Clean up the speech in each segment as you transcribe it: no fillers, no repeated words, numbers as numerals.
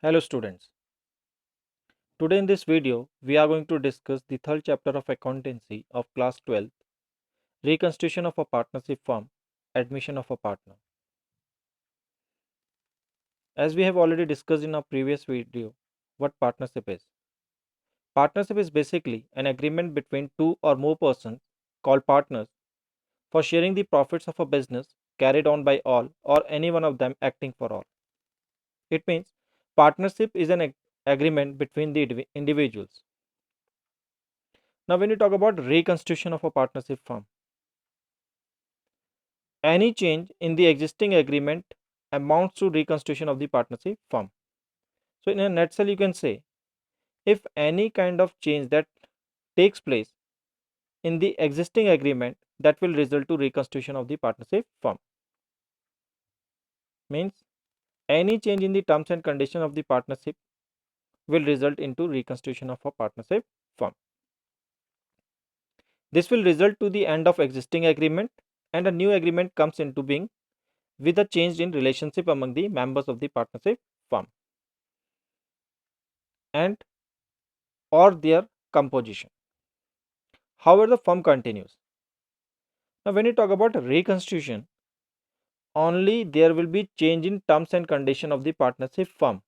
Hello students. Today in this video, we are going to discuss the third chapter of accountancy of class 12, reconstitution of a partnership firm, admission of a partner. As we have already discussed in our previous video, what partnership is. Partnership is basically an agreement between two or more persons called partners for sharing the profits of a business carried on by all or any one of them acting for all. It means partnership is an agreement between the individuals. Now when you talk about reconstitution of a partnership firm, any change in the existing agreement amounts to reconstitution of the partnership firm. So in a nutshell, you can say if any kind of change that takes place in the existing agreement, that will result to reconstitution of the partnership firm. Means any change in the terms and condition of the partnership will result into reconstitution of a partnership firm. This will result to the end of existing agreement and a new agreement comes into being with a change in relationship among the members of the partnership firm and or their composition. However, the firm continues. Now, when you talk about reconstitution, only there will be change in terms and condition of the partnership firm,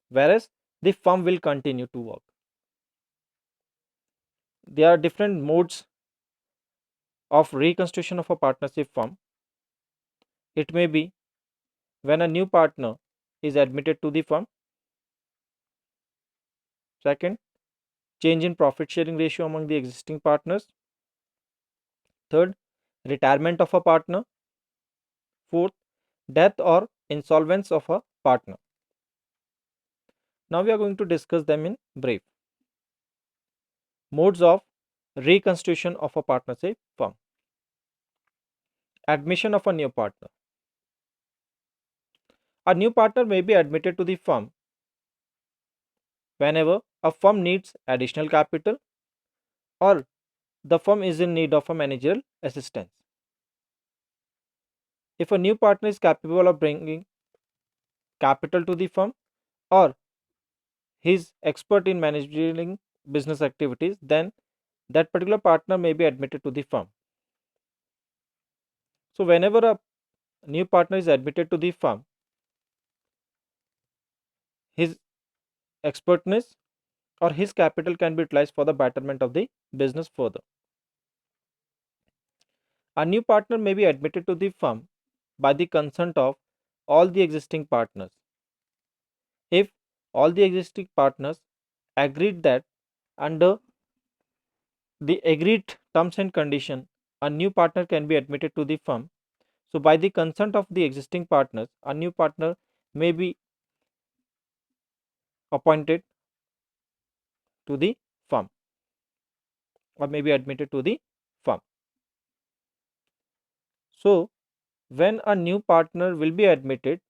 whereas the firm will continue to work. There are different modes of reconstitution of a partnership firm. It may be when a new partner is admitted to the firm. Second, change in profit sharing ratio among the existing partners. Third, retirement of a partner. Fourth, death or insolvency of a partner. Now we are going to discuss them in brief. Modes of reconstitution of a partnership firm. Admission of a new partner. A new partner may be admitted to the firm whenever a firm needs additional capital or the firm is in need of a managerial assistance. If a new partner is capable of bringing capital to the firm or he is expert in managing business activities, then that particular partner may be admitted to the firm. So whenever a new partner is admitted to the firm, his expertness or his capital can be utilized for the betterment of the business further. A new partner may be admitted to the firm by the consent of all the existing partners. If all the existing partners agreed that under the agreed terms and condition, a new partner can be admitted to the firm. So by the consent of the existing partners, a new partner may be appointed to the firm or may be admitted to the firm. So when a new partner will be admitted,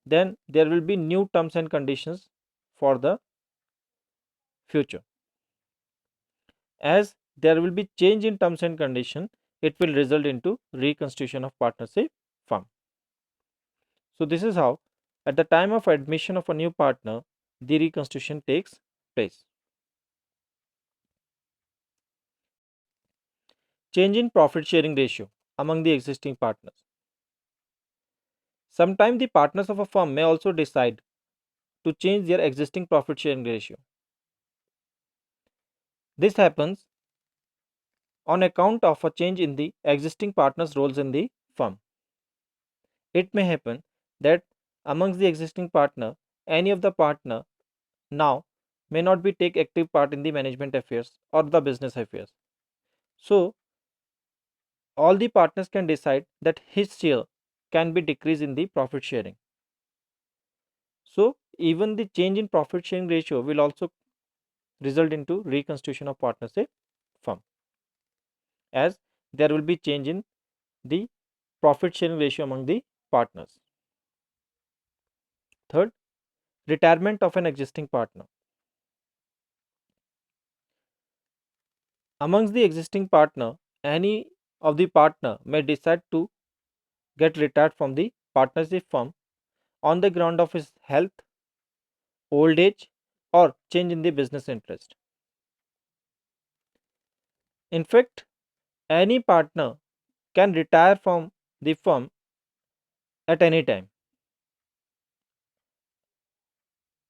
then there will be new terms and conditions for the future. As there will be change in terms and condition, it will result into reconstitution of partnership firm. So this is how at the time of admission of a new partner, the reconstitution takes place. Change in profit sharing ratio among the existing partners. Sometimes the partners of a firm may also decide to change their existing profit sharing ratio. This happens on account of a change in the existing partners' roles in the firm. It may happen that amongst the existing partner, any of the partner now may not be take active part in the management affairs or the business affairs. So all the partners can decide that his share can be decreased in the profit sharing. So even the change in profit sharing ratio will also result into reconstitution of partnership firm, as there will be change in the profit sharing ratio among the partners. Third, retirement of an existing partner. Amongst the existing partner, any of the partner may decide to get retired from the partnership firm on the ground of his health old age, or change in the business interest. In fact, any partner can retire from the firm at any time.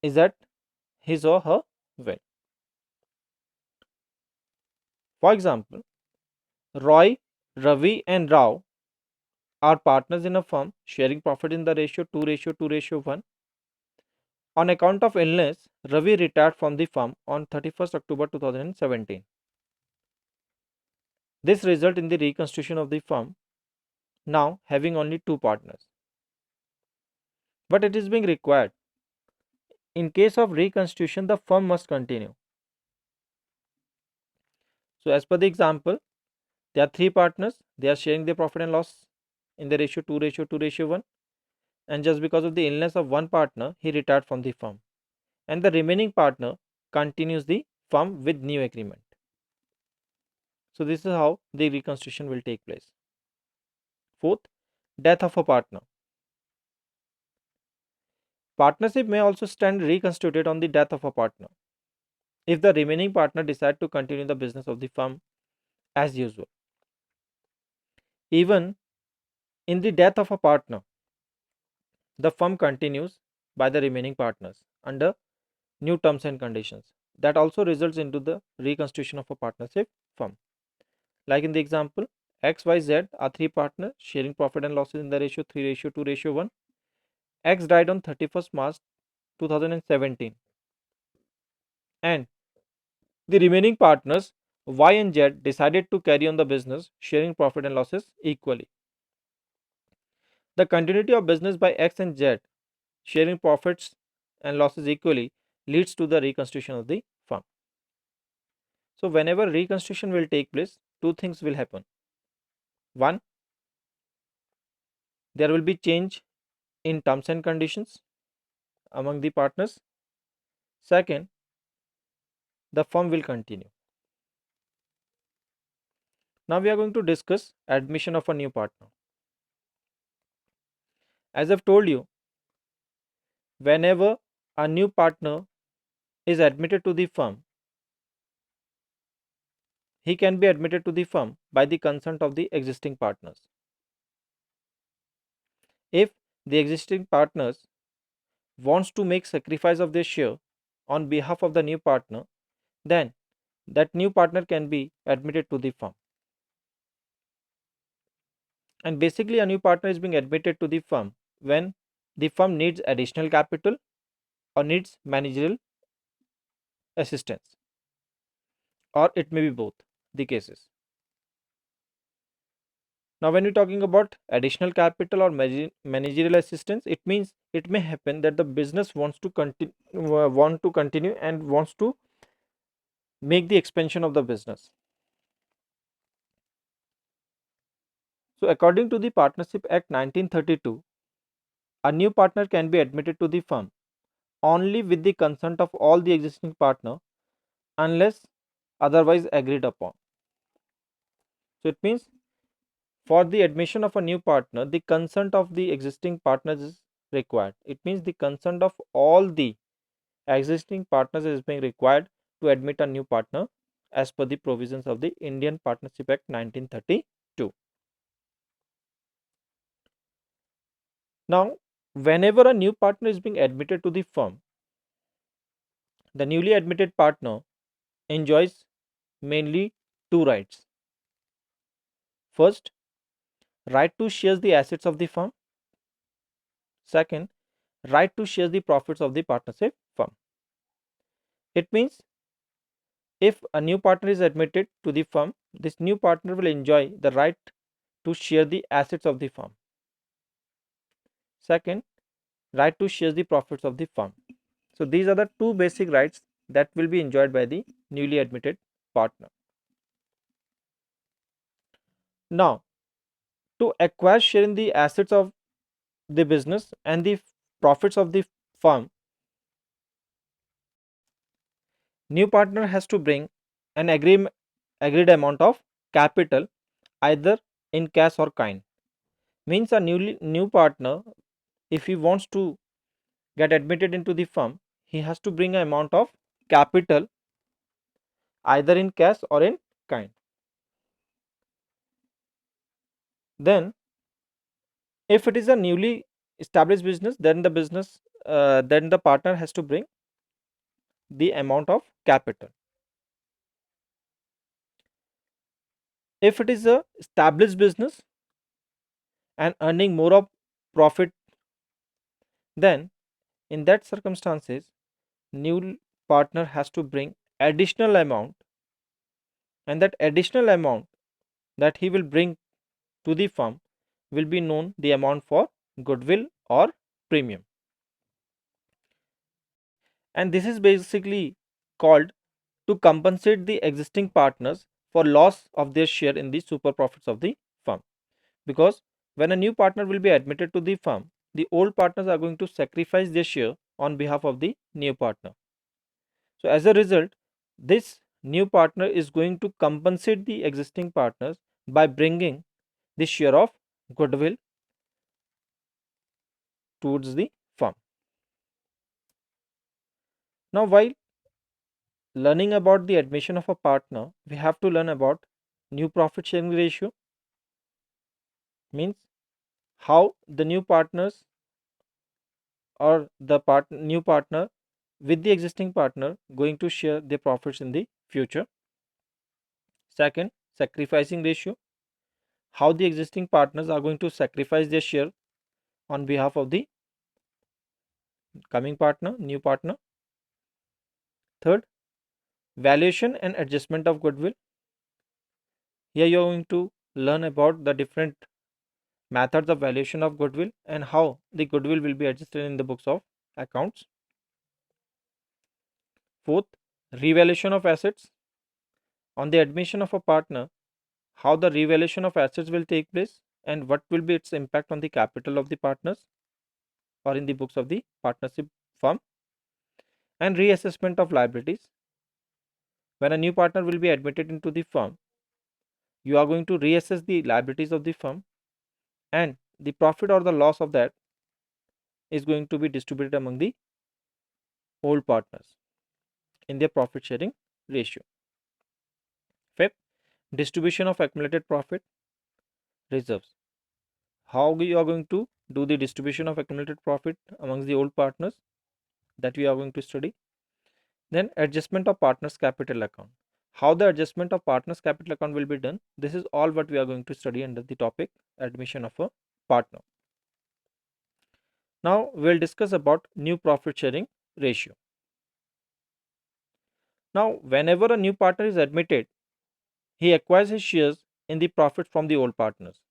Is that his or her will? For example, Roy, Ravi, and Rao are partners in a firm sharing profit in the ratio 2:2:1. On account of illness, Ravi retired from the firm on 31st October 2017. This resulted in the reconstitution of the firm, now having only two partners. But it is being required. In case of reconstitution, the firm must continue. So, as per the example, there are three partners, they are sharing the profit and loss in the ratio 2:2:1, and just because of the illness of one partner, he retired from the firm, and the remaining partner continues the firm with new agreement. So, this is how the reconstitution will take place. Fourth, death of a partner. Partnership may also stand reconstituted on the death of a partner if the remaining partner decide to continue the business of the firm as usual. Even in the death of a partner, the firm continues by the remaining partners under new terms and conditions. That also results into the reconstitution of a partnership firm. Like in the example, X, Y, Z are three partners sharing profit and losses in the ratio 3:2:1. X died on 31st March 2017, and the remaining partners Y and Z decided to carry on the business sharing profit and losses equally. The continuity of business by X and Z sharing profits and losses equally leads to the reconstitution of the firm. So, whenever reconstitution will take place, two things will happen. One, there will be change in terms and conditions among the partners. Second, the firm will continue. Now, we are going to discuss admission of a new partner. As I've told you, whenever a new partner is admitted to the firm, he can be admitted to the firm by the consent of the existing partners. If the existing partners wants to make sacrifice of their share on behalf of the new partner, then that new partner can be admitted to the firm. And basically, a new partner is being admitted to the firm when the firm needs additional capital or needs managerial assistance, or it may be both the cases. Now, when we're talking about additional capital or managerial assistance, it means it may happen that the business wants to continue and wants to make the expansion of the business. So, according to the Partnership Act 1932, a new partner can be admitted to the firm only with the consent of all the existing partner unless otherwise agreed upon. So, it means for the admission of a new partner, the consent of the existing partners is required. It means the consent of all the existing partners is being required to admit a new partner as per the provisions of the Indian Partnership Act 1932. Now, whenever a new partner is being admitted to the firm, the newly admitted partner enjoys mainly two rights. First, right to share the assets of the firm. Second, right to share the profits of the partnership firm. It means if a new partner is admitted to the firm, this new partner will enjoy the right to share the assets of the firm. Second, right to share the profits of the firm. So, these are the two basic rights that will be enjoyed by the newly admitted partner. Now, to acquire share in the assets of the business and the profits of the firm, new partner has to bring an agreed amount of capital either in cash or kind. Means a new partner, if he wants to get admitted into the firm, he has to bring an amount of capital either in cash or in kind. Then if it is a newly established business, then the partner has to bring the amount of capital. If it is a established business and earning more of profit, then in that circumstances new partner has to bring additional amount, and that additional amount that he will bring to the firm will be known the amount for goodwill or premium. And this is basically called to compensate the existing partners for loss of their share in the super profits of the firm. Because when a new partner will be admitted to the firm, the old partners are going to sacrifice their share on behalf of the new partner. So as a result, this new partner is going to compensate the existing partners by bringing the share of goodwill towards the firm. Now, while learning about the admission of a partner, we have to learn about new profit sharing ratio, means how the new partners or the new partner with the existing partner going to share their profits in the future. Second, sacrificing ratio, how the existing partners are going to sacrifice their share on behalf of the coming partner, new partner. Third, valuation and adjustment of goodwill. Here you are going to learn about the different methods of valuation of goodwill and how the goodwill will be adjusted in the books of accounts. Fourth, revaluation of assets. On the admission of a partner, how the revaluation of assets will take place and what will be its impact on the capital of the partners or in the books of the partnership firm. And reassessment of liabilities. When a new partner will be admitted into the firm, you are going to reassess the liabilities of the firm, and the profit or the loss of that is going to be distributed among the old partners in their profit sharing ratio. Fifth, distribution of accumulated profit reserves. How we are going to do the distribution of accumulated profit amongst the old partners, that we are going to study. Then adjustment of partners capital account. How the adjustment of partners capital account will be done. This is all what we are going to study under the topic admission of a partner. Now we will discuss about new profit sharing ratio. Now whenever a new partner is admitted, he acquires his shares in the profit from the old partners.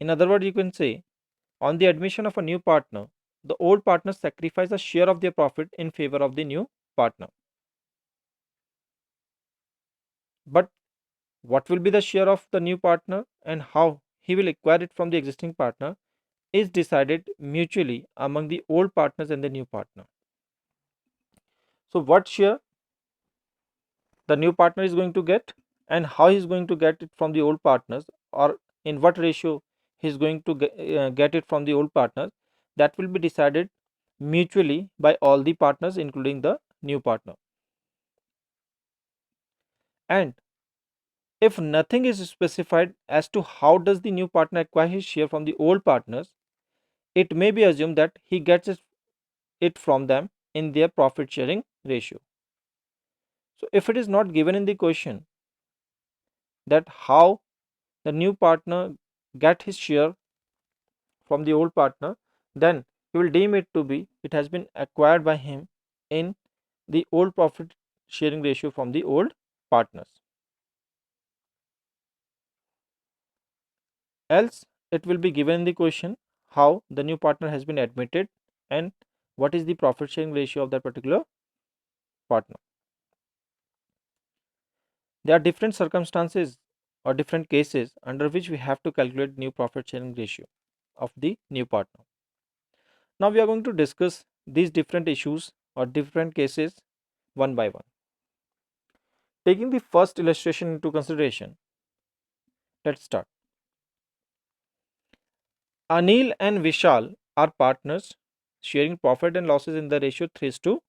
In other words, you can say on the admission of a new partner, the old partners sacrifice a share of their profit in favor of the new partner. But what will be the share of the new partner and how he will acquire it from the existing partner is decided mutually among the old partners and the new partner. So what share the new partner is going to get and how he is going to get it from the old partners, or in what ratio he is going to get it from the old partners, that will be decided mutually by all the partners including the new partner. And if nothing is specified as to how does the new partner acquire his share from the old partners, it may be assumed that he gets it from them in their profit sharing ratio. So if it is not given in the question that how the new partner get his share from the old partner, then he will deem it to be it has been acquired by him in the old profit sharing ratio from the old partners. Else it will be given in the question how the new partner has been admitted and what is the profit sharing ratio of that particular partner. There are different circumstances or different cases under which we have to calculate new profit sharing ratio of the new partner. Now we are going to discuss these different issues or different cases one by one. Taking the first illustration into consideration, let's start. Anil and Vishal are partners sharing profit and losses in the ratio 3:2.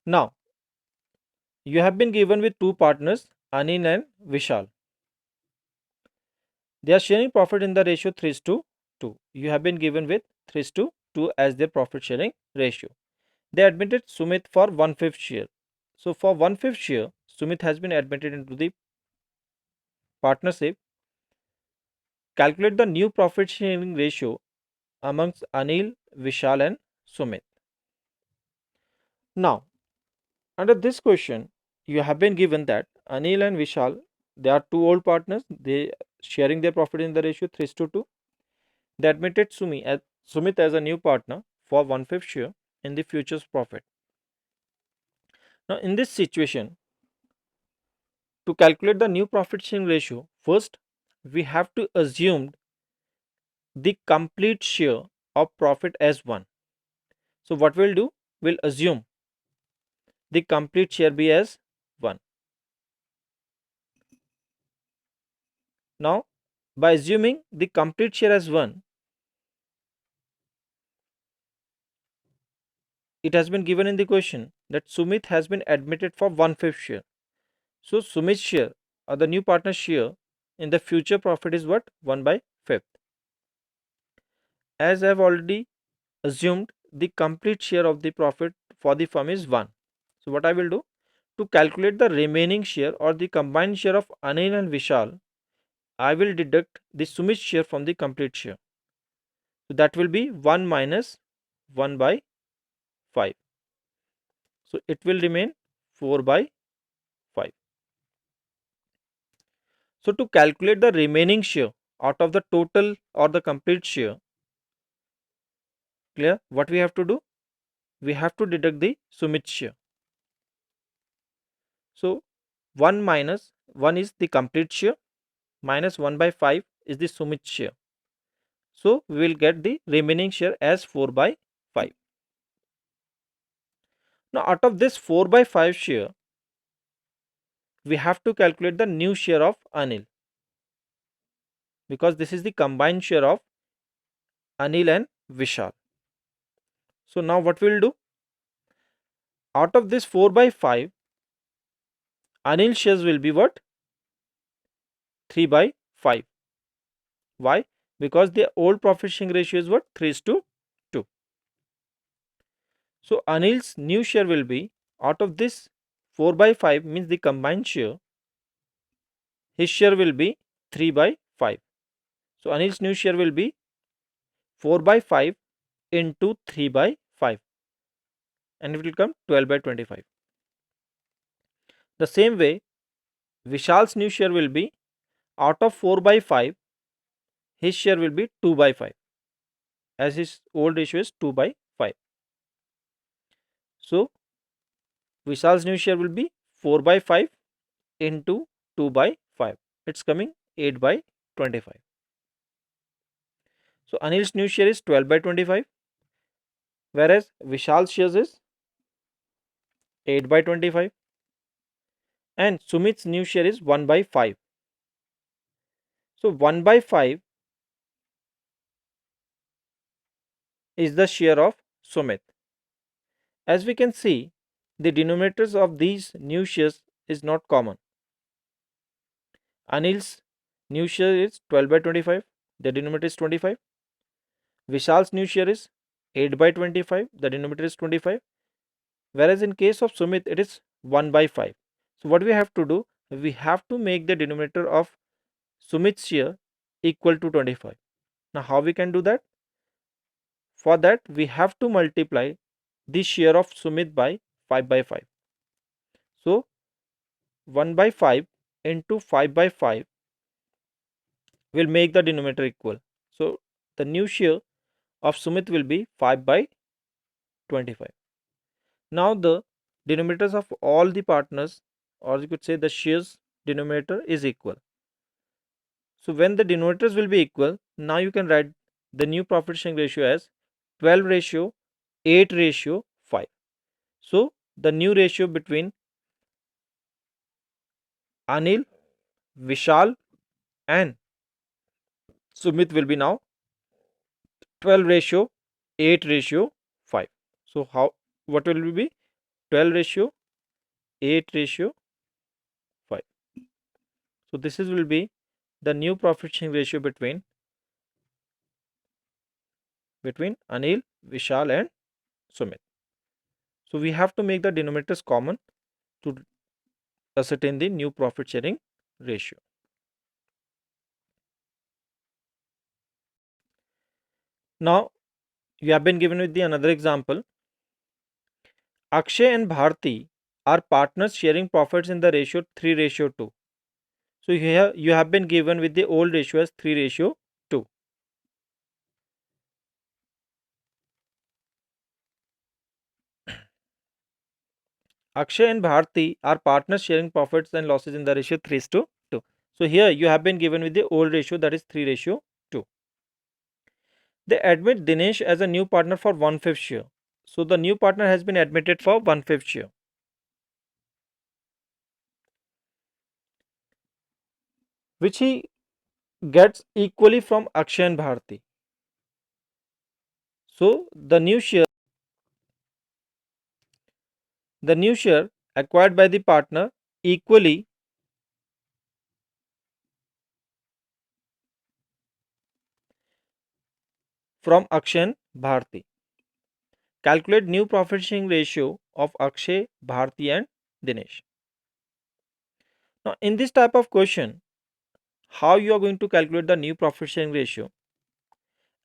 Now, you have been given with two partners, Anil and Vishal. They are sharing profit in the ratio 3:2. You have been given with 3:2 as their profit sharing ratio. They admitted Sumit for 1/5 share. So, for 1/5 share, Sumit has been admitted into the partnership. Calculate the new profit sharing ratio amongst Anil, Vishal, and Sumit. Now, under this question, you have been given that Anil and Vishal, they are two old partners. They sharing their profit in the ratio 3:2. They admitted Sumit as a new partner for 1/5 share in the future's profit. Now, in this situation, to calculate the new profit sharing ratio, first we have to assume the complete share of profit as 1. So, what we'll do, we'll assume the complete share be as 1. Now, by assuming the complete share as 1, it has been given in the question that Sumit has been admitted for 1/5 share. So, Sumit's share or the new partner's share in the future profit is what? 1/5. As I have already assumed, the complete share of the profit for the firm is 1. So, what I will do? To calculate the remaining share or the combined share of Anil and Vishal, I will deduct the Sumit share from the complete share. So, that will be 1 minus 1/5. So, it will remain 4/5. So, to calculate the remaining share out of the total or the complete share, clear? What we have to do? We have to deduct the Sumit share. So, 1 minus 1 is the complete share, minus 1/5 is the Sumit share. So, we will get the remaining share as 4/5. Now, out of this 4/5 share, we have to calculate the new share of Anil, because this is the combined share of Anil and Vishal. So, now what we will do? Out of this 4/5, Anil shares will be what? 3/5. Why? Because the old profit sharing ratio is what? 3:2. So, Anil's new share will be, out of this 4/5 means the combined share, his share will be 3/5. So, Anil's new share will be 4/5 into 3/5, and it will come 12/25. The same way, Vishal's new share will be, out of 4/5, his share will be 2/5, as his old ratio is 2/5. So, Vishal's new share will be 4/5 into 2/5. It's coming 8/25. So, Anil's new share is 12/25, whereas Vishal's shares is 8/25, and Sumit's new share is 1/5. So, 1/5 is the share of Sumit. As we can see, the denominators of these new shares is not common. Anil's new share is 12/25, the denominator is 25. Vishal's new share is 8/25, the denominator is 25. Whereas in case of Sumit, it is 1/5. So, what we have to do? We have to make the denominator of Sumit's share equal to 25. Now, how we can do that? For that, we have to multiply the share of Sumit by 5/5. So, 1/5 into 5/5 will make the denominator equal. So, the new share of Sumit will be 5/25. Now, the denominators of all the partners, or you could say the shares denominator, is equal. So, when the denominators will be equal, now you can write the new profit sharing ratio as 12:8:5. So, the new ratio between Anil, Vishal and Sumit will be now 12 ratio 8 ratio 5. So how, what will it be? 12 ratio 8 ratio 5. So this is will be the new profit sharing ratio between Anil, Vishal and Sumit. So we have to make the denominators common to ascertain the new profit sharing ratio. Now you have been given with the another example. Akshay and Bharti are partners sharing profits in the ratio 3:2. So here you have been given with the old ratio as 3:2. Akshay and Bharti are partners sharing profits and losses in the ratio 3:2. So here you have been given with the old ratio, that is 3:2. They admit Dinesh as a new partner for 1/5 share. So the new partner has been admitted for 1/5 share, which he gets equally from Akshay and Bharti. So the new share acquired by the partner equally from Akshay and Bharti. Calculate new profit sharing ratio of Akshay, Bharti and Dinesh. Now in this type of question, how you are going to calculate the new profit sharing ratio?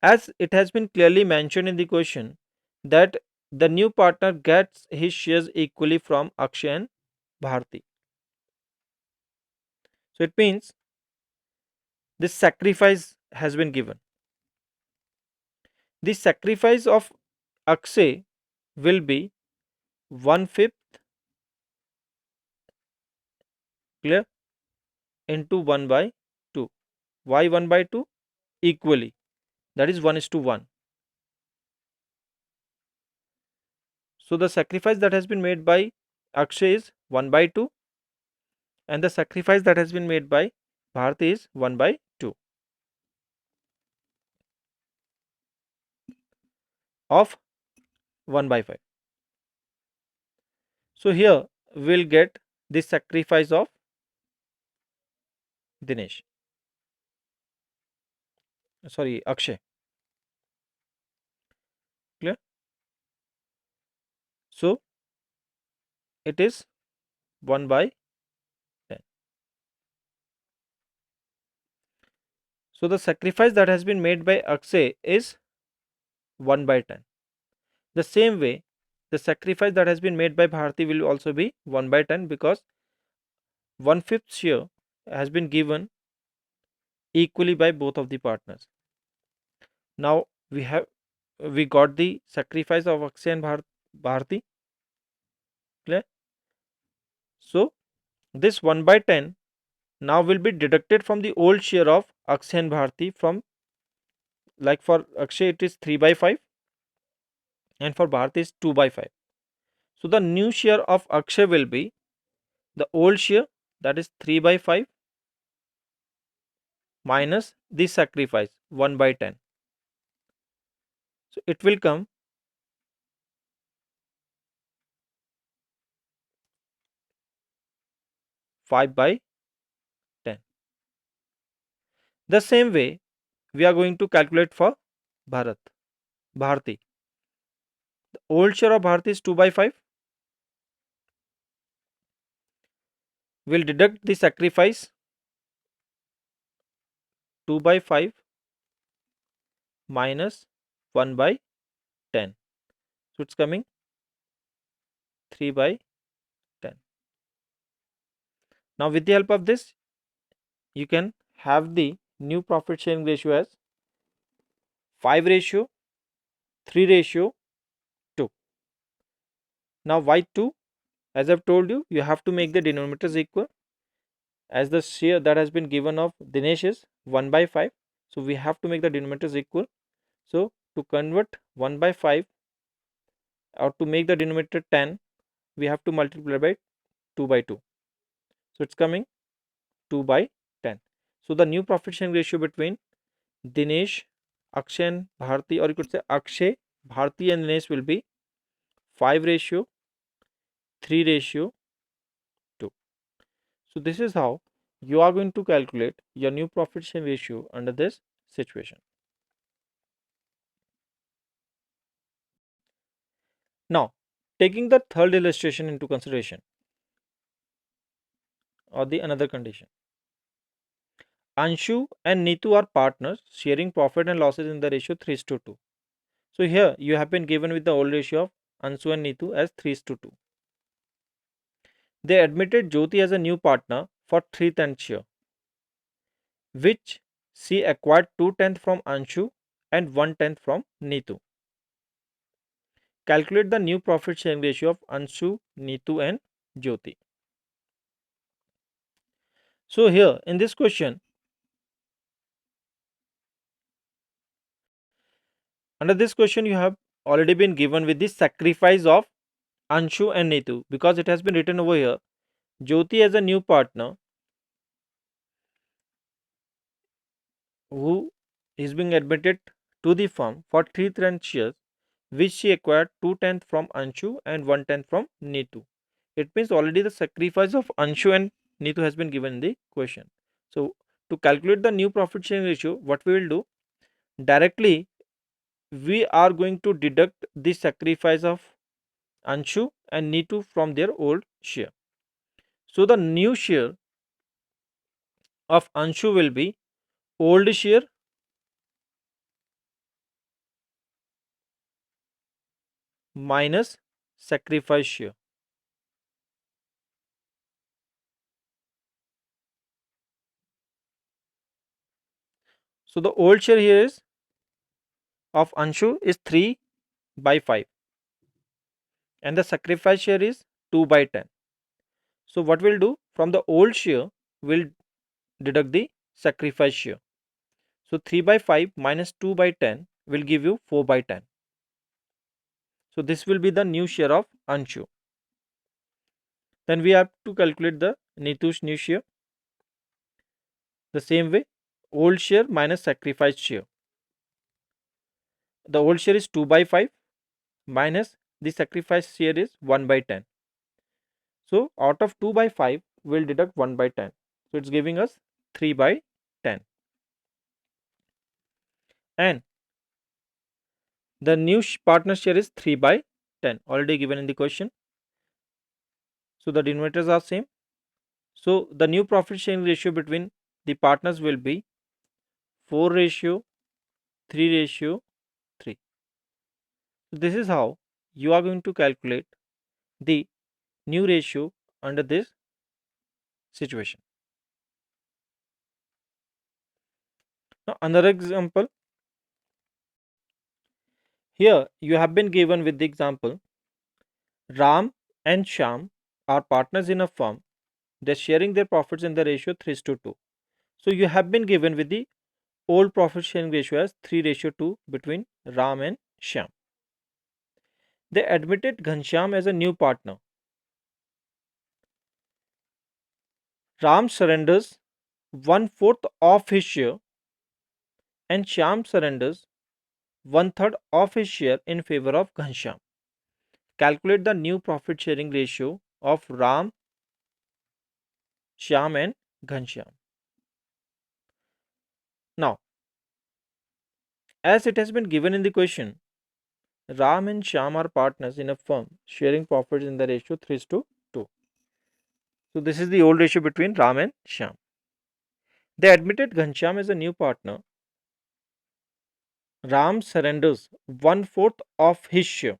As it has been clearly mentioned in the question that the new partner gets his shares equally from Akshay and Bharti. So it means this sacrifice has been given. The sacrifice of Akshay will be 1/5, clear, into 1/2. Why 1/2? Equally. That is 1:1. So the sacrifice that has been made by Akshay is 1/2, and the sacrifice that has been made by Bharti is 1/2 of 1/5. So here we'll get the sacrifice of Dinesh. Sorry, Akshay. Clear? So it is 1/10. So the sacrifice that has been made by Akshay is 1/10. The same way, the sacrifice that has been made by Bharti will also be 1/10, because 1/5 share has been given equally by both of the partners. Now we got the sacrifice of Akshay and Bharti. Clear? So this 1/10 now will be deducted from the old share of Akshay and Bharti. From, like, for Akshay it is 3/5 and for Bharti is 2/5. So the new share of Akshay will be the old share, that is 3/5, minus the sacrifice 1/10. So it will come 5/10. The same way we are going to calculate for Bharati. The old share of Bharati is 2/5. We'll deduct the sacrifice 2/5 minus 1/10. So it's coming 3/10. Now with the help of this, you can have the new profit sharing ratio as 5:3:2. Now why 2? As I've told you, you have to make the denominators equal. As the share that has been given of Dinesh is 1/5, so we have to make the denominators equal. So to convert 1/5, or to make the denominator 10, we have to multiply by 2/2. So it's coming 2/10. So the new profit sharing ratio between Dinesh, Akshay and Bharti, or you could say Akshay, Bharti and Dinesh, will be 5:3:2. So this is how you are going to calculate your new profit sharing ratio under this situation. Now, taking the third illustration into consideration, or the another condition. Anshu and Neetu are partners sharing profit and losses in the ratio 3:2. So here you have been given with the old ratio of Anshu and Neetu as 3:2. They admitted Jyoti as a new partner for 3/10 share, which she acquired 2/10 from Anshu and 1/10 from Neetu. Calculate the new profit sharing ratio of Anshu, Neetu and Jyoti. So here in this question, under this question you have already been given with the sacrifice of Anshu and Neetu, because it has been written over here. Jyoti as a new partner who is being admitted to the firm for 3/10 shares, which she acquired 2/10 from Anshu and 1/10 from Neetu. It means already the sacrifice of Anshu and Neetu has been given in the question. So to calculate the new profit sharing ratio, what we will do, directly we are going to deduct the sacrifice of Anshu and Neetu from their old share. So the new share of Anshu will be old share minus sacrifice share. So the old share here is of Anshu is 3/5 and the sacrifice share is 2/10. So what we'll do, from the old share we'll deduct the sacrifice share. So 3/5 minus 2/10 will give you 4/10. So this will be the new share of Anshu. Then we have to calculate the Neetu's new share. The same way, old share minus sacrifice share. The old share is 2/5 minus the sacrifice share is 1/10. So out of 2/5 we'll deduct 1/10. So it's giving us 3/10. And the new partner share is 3/10, already given in the question. So the denominators are same. So the new profit sharing ratio between the partners will be 4:3:3. So this is how you are going to calculate the new ratio under this situation. Now another example. Here you have been given with the example, Ram and Sham are partners in a firm. They're sharing their profits in the ratio 3:2. So you have been given with the old profit sharing ratio as 3:2 between Ram and Sham. They admitted Ghanshyam as a new partner. Ram surrenders 1/4 of his share and Shyam surrenders 1/3 of his share in favor of Ghanshyam. Calculate the new profit sharing ratio of Ram, Shyam and Ghanshyam. Now, as it has been given in the question, Ram and Shyam are partners in a firm sharing profits in the ratio 3:2. So this is the old ratio between Ram and Shyam. They admitted Ghanshyam as a new partner. Ram surrenders 1/4 of his share.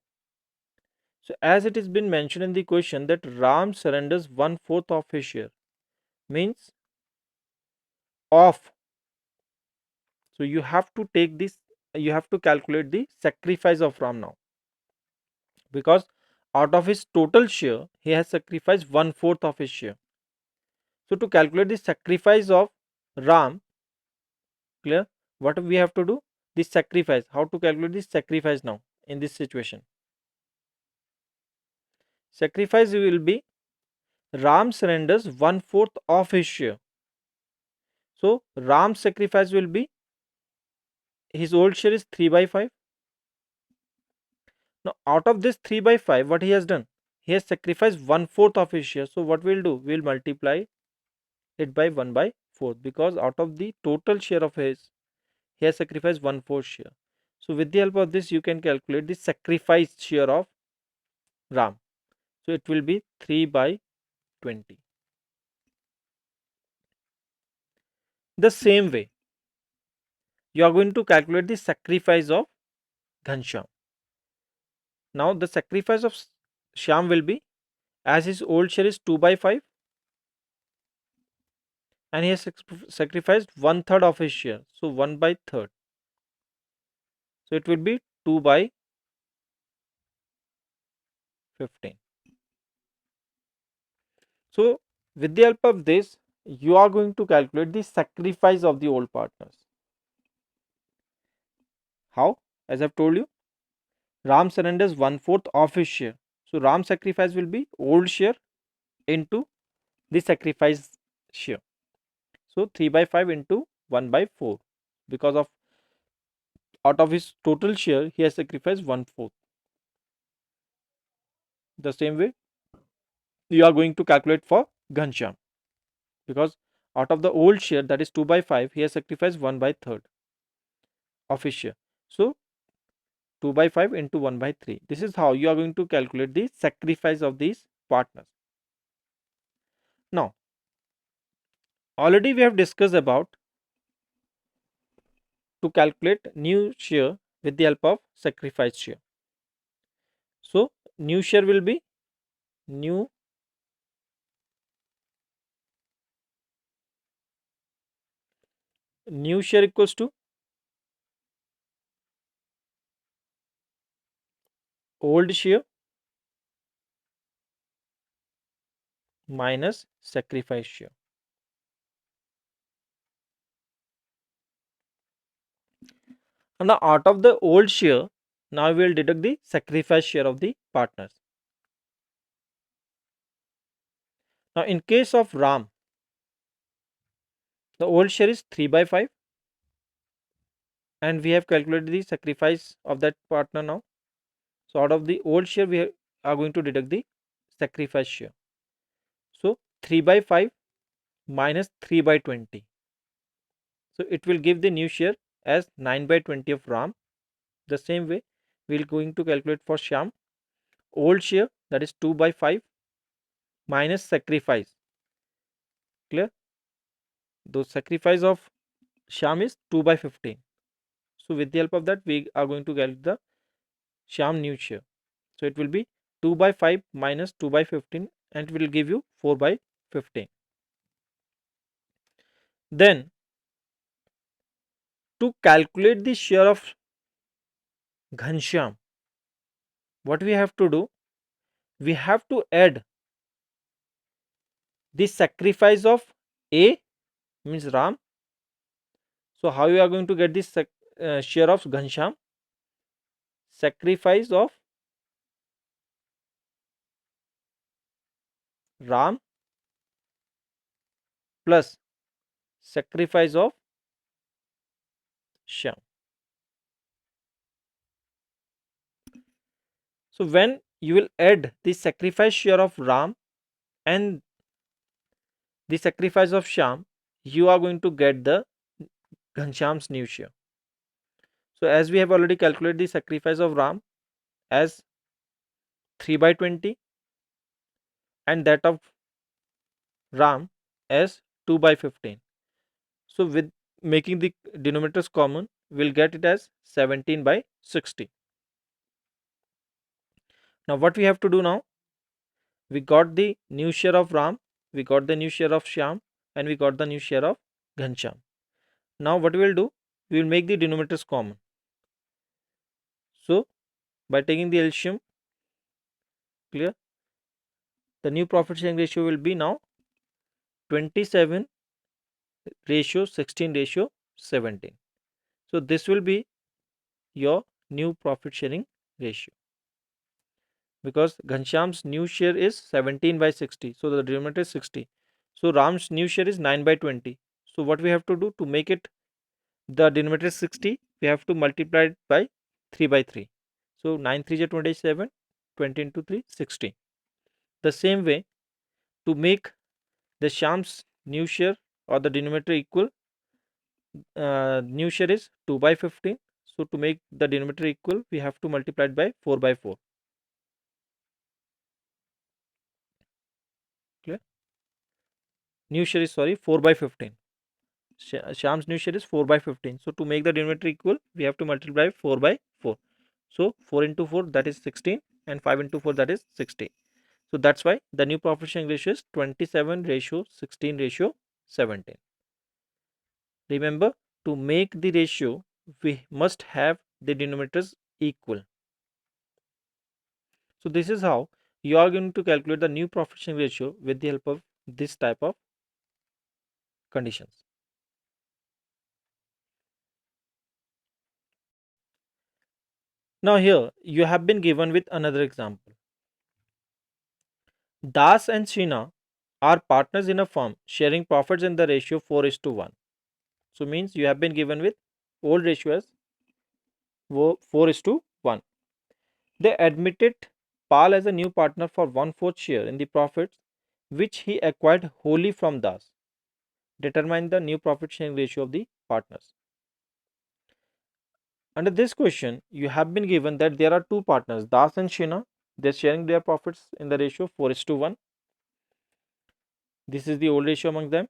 So as it has been mentioned in the question that Ram surrenders 1/4 of his share, means of. So you have to take this, you have to calculate the sacrifice of Ram now, because out of his total share he has sacrificed 1/4 of his share. So to calculate the sacrifice of Ram, clear, what we have to do, the sacrifice, how to calculate the sacrifice now in this situation. Sacrifice will be Ram surrenders 1/4 of his share. So Ram's sacrifice will be, his old share is 3 by 5. Now out of this 3 by 5, what he has done? He has sacrificed 1/4 of his share. So what we'll do? We'll multiply it by 1 by 4, because out of the total share of his, he has sacrificed 1/4 share. So with the help of this, you can calculate the sacrificed share of Ram. So it will be 3 by 20. The same way, you are going to calculate the sacrifice of Ghanshyam. Now the sacrifice of Shyam will be, as his old share is 2 by 5, and he has sacrificed 1/3 of his share. So 1 by 3rd. So it will be 2 by 15. So with the help of this, you are going to calculate the sacrifice of the old partners. How? As I've told you, Ram surrenders 1/4 of his share. So Ram's sacrifice will be old share into the sacrifice share. So 3 by 5 into 1 by 4. Because of, out of his total share, he has sacrificed 1/4. The same way, you are going to calculate for Ghanshyam, because out of the old share, that is 2 by 5, he has sacrificed 1 by 3rd of his share. So 2 by 5 into 1 by 3. This is how you are going to calculate the sacrifice of these partners. Now, already we have discussed about to calculate new share with the help of sacrifice share. So new share will be new share equals to old share minus sacrifice share. And now out of the old share, now we will deduct the sacrifice share of the partners. Now in case of Ram, the old share is 3 by 5, and we have calculated the sacrifice of that partner now. So out of the old share, we are going to deduct the sacrifice share. So 3 by 5 minus 3 by 20. So it will give the new share as 9 by 20 of Ram. The same way, we are going to calculate for Shyam. Old share, that is 2 by 5 minus sacrifice. Clear? The sacrifice of Shyam is 2 by 15. So with the help of that, we are going to calculate the Shyam new share. So it will be 2 by 5 minus 2 by 15, and it will give you 4 by 15. Then to calculate the share of Ghanshyam, what we have to do? We have to add the sacrifice of A, means Ram. So how you are going to get this share of Ghanshyam? Sacrifice of Ram plus sacrifice of Shyam. So when you will add the sacrifice share of Ram and the sacrifice of Shyam, you are going to get the Ghanshyam's new share. So as we have already calculated the sacrifice of Ram as 3 by 20, and that of Ram as 2 by 15. So with making the denominators common, we'll get it as 17 by 60. Now what we have to do now? We got the new share of Ram, we got the new share of Shyam, and we got the new share of Ghanshyam. Now what we will do? We will make the denominators common. So by taking the LCM, clear? The new profit sharing ratio will be now 27 ratio 16 ratio 17. So this will be your new profit sharing ratio, because Ghanshyam's new share is 17 by 60. So the denominator is 60. So Ram's new share is 9 by 20. So what we have to do to make it the denominator is 60, we have to multiply it by 3 by 3. So 9 3 is 27, 20 into 3 60. The same way, to make the Sham's new share or the denominator equal, new share is 2 by 15. So to make the denominator equal, we have to multiply it by 4 by 4. Clear? New share is, sorry, 4 by 15. Sham's new share is 4 by 15. So to make the denominator equal, we have to multiply 4 by 4. So 4 into 4, that is 16, and 5 into 4, that is 60. So that's why the new profit sharing ratio is 27 ratio 16 ratio 17. Remember, to make the ratio, we must have the denominators equal. So this is how you are going to calculate the new profit sharing ratio with the help of this type of conditions. Now here you have been given with another example. Das and Sheena are partners in a firm sharing profits in the ratio 4 is to 1. So means you have been given with old ratio as 4 is to 1. They admitted Pal as a new partner for 1/4 share in the profits which he acquired wholly from Das. Determine the new profit sharing ratio of the partners. Under this question, you have been given that there are two partners, Das and Sheena. They're sharing their profits in the ratio 4 is to 1. This is the old ratio among them.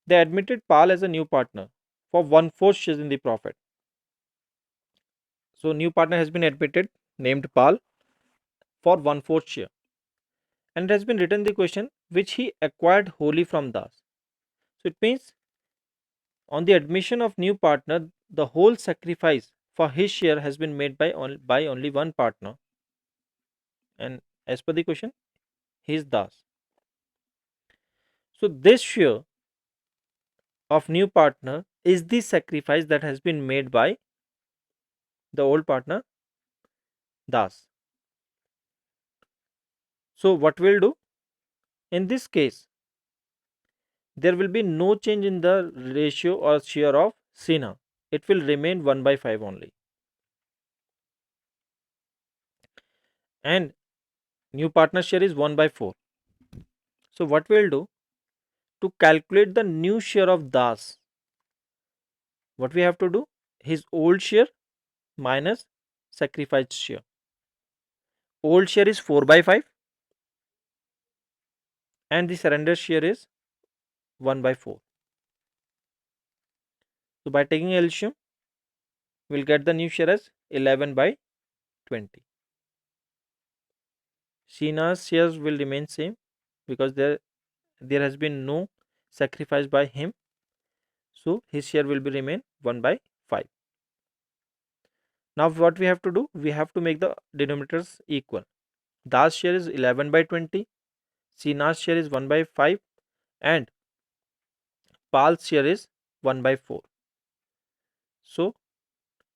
They admitted Pal as a new partner for 1/4 shares in the profit. So, new partner has been admitted named Pal for 1/4 share. And it has been written the question which he acquired wholly from Das. So, it means on the admission of new partner, the whole sacrifice for his share has been made by only one partner. And as per the question, he is Das. So, this share of new partner is the sacrifice that has been made by the old partner Das. So what we'll do in this case, there will be no change in the ratio or share of Sina. It will remain 1 by 5 only. And new partner share is 1 by 4. So what we'll do to calculate the new share of Das, what we have to do, his old share minus sacrificed share. Old share is 4 by 5 and the surrender share is 1 by 4. So by taking LCM, we'll get the new share as 11 by 20. Sheena's shares will remain same because there has been no sacrifice by him. So his share will be remain 1 by 5. Now what we have to do? We have to make the denominators equal. Das share is 11 by 20. Sheena's share is 1 by 5 and Pal's share is 1 by 4. So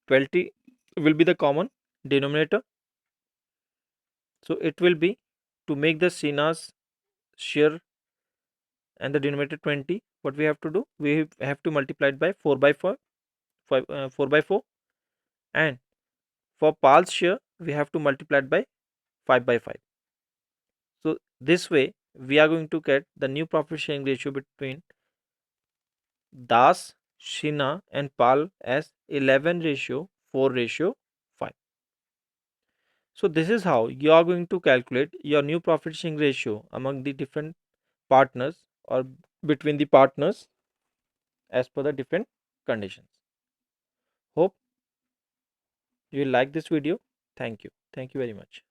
20 will be the common denominator. So it will be to make the Sheena's share and the denominator 20. What we have to do? We have to multiply it by 4 by 4, 4 by 4, and for Pal's share we have to multiply it by 5 by 5. So this way we are going to get the new profit sharing ratio between Das, Shina and Pal as 11 ratio 4 ratio 5. So this is how you are going to calculate your new profit sharing ratio among the different partners or between the partners as per the different conditions. Hope you will like this video. Thank you. Thank you very much.